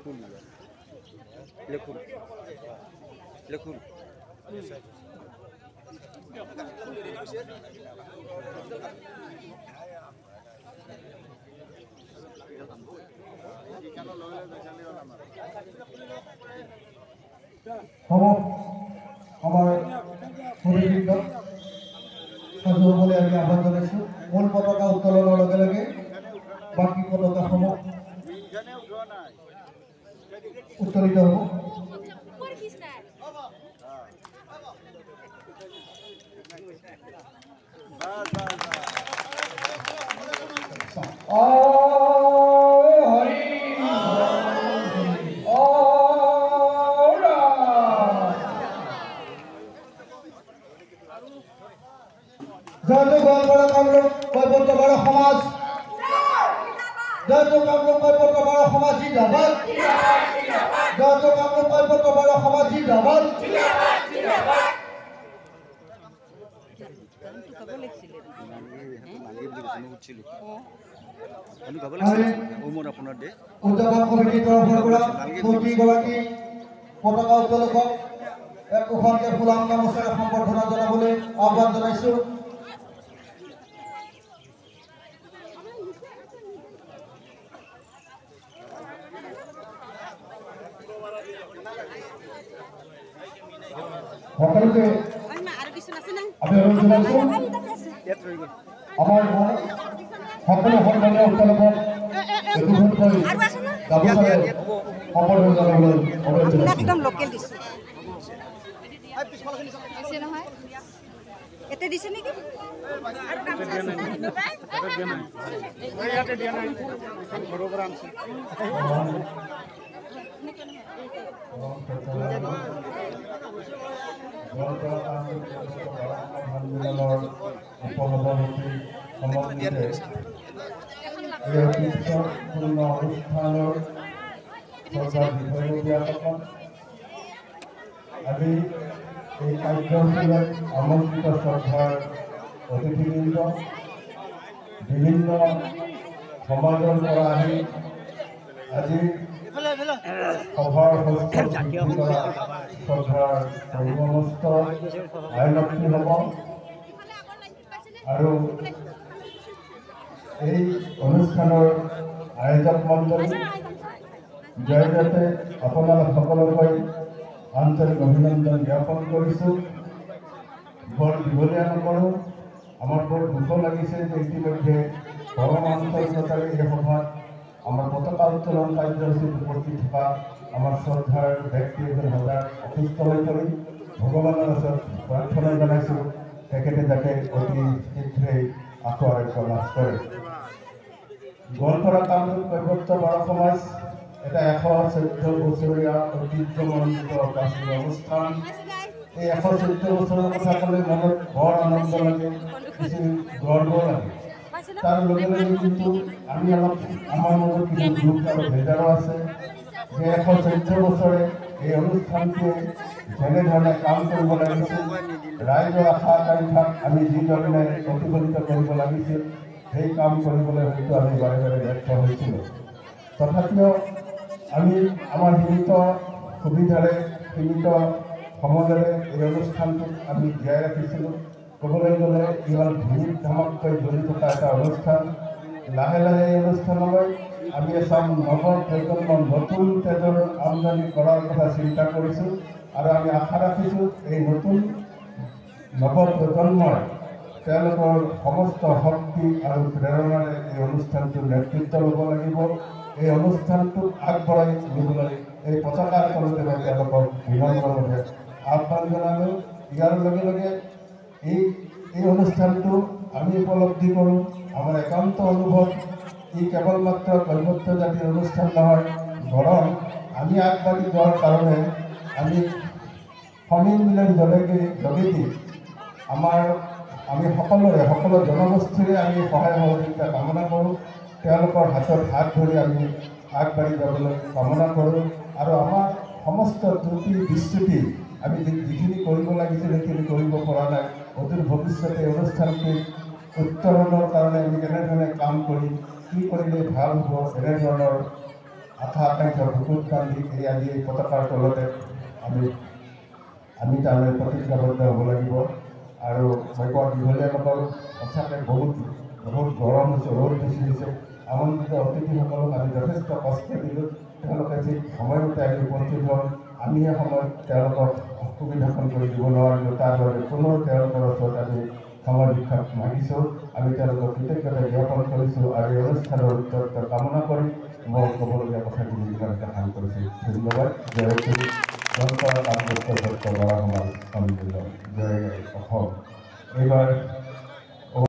লিখুন লিখুন আমার পরিবৃন্দ সাজু বলে আমি আহ্বান জানাইছো মূল পতাকা উত্তোলনের লগে লগে বাকি পতাকাসমূহ উত্তোলিত হব। জয়তু গোৱালপাৰা কামৰূপ কৈবৰ্তবাৰ সমাজ জয়তু কামৰূপ কৈবৰ্তবাৰ সমাজ জিন্দাবাদ জয়তু কামৰূপ কৈবৰ্তবাৰ সমাজ জিন্দাবাদ। উদযাপন কমিটিৰ তৰফৰ পৰা প্ৰতিগৰাকী পতাকা উত্তোলকক একোখনকে ফুলাম গামোচাৰে সম্বৰ্ধনা জনাবলৈ আহ্বান জনাইছো। সকলোকে আমি অনুৰোধ জনাইছো আমাৰ সকলো সন্মানীয় উত্তোলকক একোখনকৈ গামোচাৰে সম্বৰ্ধনা জনাবলৈ অনুৰোধ জনাইছো। এতে দিছে নেকি আৰু কাম আছে না ইয়াতে দিয়া নাই ঘৰৰ পৰা আনছে আজি এই কাৰ্যসূচীত আমন্ত্ৰিত শ্ৰদ্ধাৰ অতিথিবৃন্দ বিভিন্ন সমাজৰ পৰা আহি আজি সভাৰ শ্ৰদ্ধাৰ সমস্ত আইনক্ষী হ'ব আৰু এই অনুষ্ঠানৰ আয়োজক মণ্ডলী জয়তে আপোনালোক সকলোকৈ আন্তৰিক অভিনন্দন জ্ঞাপন কৰিছোঁ। বৰ দীঘলীয়া নকৰোঁ, আমাৰ বৰ দুখ লাগিছে যে ইতিমধ্যে পৰম আন্তৰিকতাৰে এই সভাত আমাৰ পতাকা উত্তোলন কাৰ্যসূচীত উপস্থিত থকা আমাৰ শ্ৰদ্ধাৰ ব্যক্তি এজন সদায় অসুস্থ হৈ পৰি ভগৱানৰ ওচৰত প্ৰাৰ্থনা জনাইছোঁ তেখেতে যাতে অতি শীঘ্ৰেই আকৌ আৰোগ্য লাভ কৰে। গোৱালপাৰা কামৰূপ কৈবৰ্তবাৰ সমাজ এটা 114 বছৰীয়া ঐতিহ্যমণ্ডিত প্ৰাচীন অনুষ্ঠান। এই 114 বছৰৰ কথা ক'লে মনত বৰ আনন্দ লাগে, কিছু গৰ্ব লাগে। তাৰ লগে লগে কিন্তু আমি অলপ আমাৰ মাজত কিছু দুখ আৰু বেজাৰো আছে যে 114 বছৰে এই অনুষ্ঠানটোৱে যেনেধৰণে কাম কৰিব লাগিছিল, ৰাইজৰ আশা আকাংক্ষাক আমি যিধৰণে প্ৰতিফলিত কৰিব লাগিছিল সেই কাম কৰিবলৈ হয়তো আমি বাৰে বাৰে ব্যৰ্থ হৈছিলোঁ। তথাপিও আমি আমাৰ সীমিত সুবিধাৰে সীমিত সমাজেৰে এই অনুষ্ঠানটোক আমি জীয়াই ৰাখিছিলোঁ। ক'বলৈ গ'লে ইমান ধুমুক ধামককৈ জ্বলি থকা এটা অনুষ্ঠান। লাহে লাহে এই অনুষ্ঠানলৈ আমি এচাম নৱপ্ৰজন্মৰ নতুন তেজৰ আমদানি কৰাৰ কথা চিন্তা কৰিছোঁ আৰু আমি আশা ৰাখিছোঁ এই নতুন নৱপ্ৰজন্মৰ তেওঁলোকৰ সমস্ত শক্তি আৰু প্ৰেৰণাৰে এই অনুষ্ঠানটোৰ নেতৃত্ব ল'ব লাগিব। এই অনুষ্ঠানটোক আগবঢ়াই নিবলৈ এই পতাকাৰ তলতে মই তেওঁলোকক বিনম্ৰভাৱে আহ্বান জনালোঁ। ইয়াৰ লগে লগে এই অনুষ্ঠানটো আমি উপলব্ধি কৰোঁ, আমাৰ একান্ত অনুভৱ ই কেৱল মাত্ৰ কৈবৰ্ত জাতিৰ অনুষ্ঠান নহয়, বৰং আমি আগবাঢ়ি যোৱাৰ কাৰণে আমি সমিলমিলন যোগেদি আমি সকলো জনগোষ্ঠীৰে আমি সহায় সহযোগিতা কামনা কৰোঁ। তেওঁলোকৰ হাতত হাত ধৰি আমি আগবাঢ়ি যাবলৈ কামনা কৰোঁ আৰু আমাৰ সমস্ত ত্ৰুটি বিচ্যুতি আমি যিখিনি কৰিব লাগিছিল সেইখিনি কৰিব পৰা নাই। অদূৰ ভৱিষ্যতে অনুষ্ঠানটি উত্তৰণৰ কাৰণে আমি কেনেধৰণে কাম কৰিম, কি কৰিলে ভাল হ'ব, এনেধৰণৰ আশা আকাংক্ষা বুকুত বান্ধি এই আজি এই পতাকাৰ তলতে আমি তাৰমানে প্ৰতিজ্ঞাবদ্ধ হ'ব লাগিব আৰু মই বৰ দীঘলীয়া নকৰোঁ সঁচাকৈ বহুত গৰম হৈছে ৰ'দ বেছি হৈছে আমন্ত্ৰিত অতিথিসকলক আমি যথেষ্ট কষ্ট দিলোঁ তেওঁলোকে ঠিক সময়মতে আহি উপস্থিত হ'ল আমি এই সময়ত তেওঁলোকক অসুবিধাখন কৰি দিব নোৱাৰিলোঁ তাৰ বাবে পুনৰ তেওঁলোকৰ ওচৰত আমি সময় ভিক্ষাক মাগিছোঁ আমি তেওঁলোকক কৃতজ্ঞতা জ্ঞাপন কৰিছোঁ আৰু এই অনুষ্ঠানৰ উত্তৰত্ব কামনা কৰি মই ক'বলগীয়া কথাখিনি ইমানতে সাং কৰিছোঁ ধন্যবাদ জয় শ্ৰী জয় অসম এইবাৰ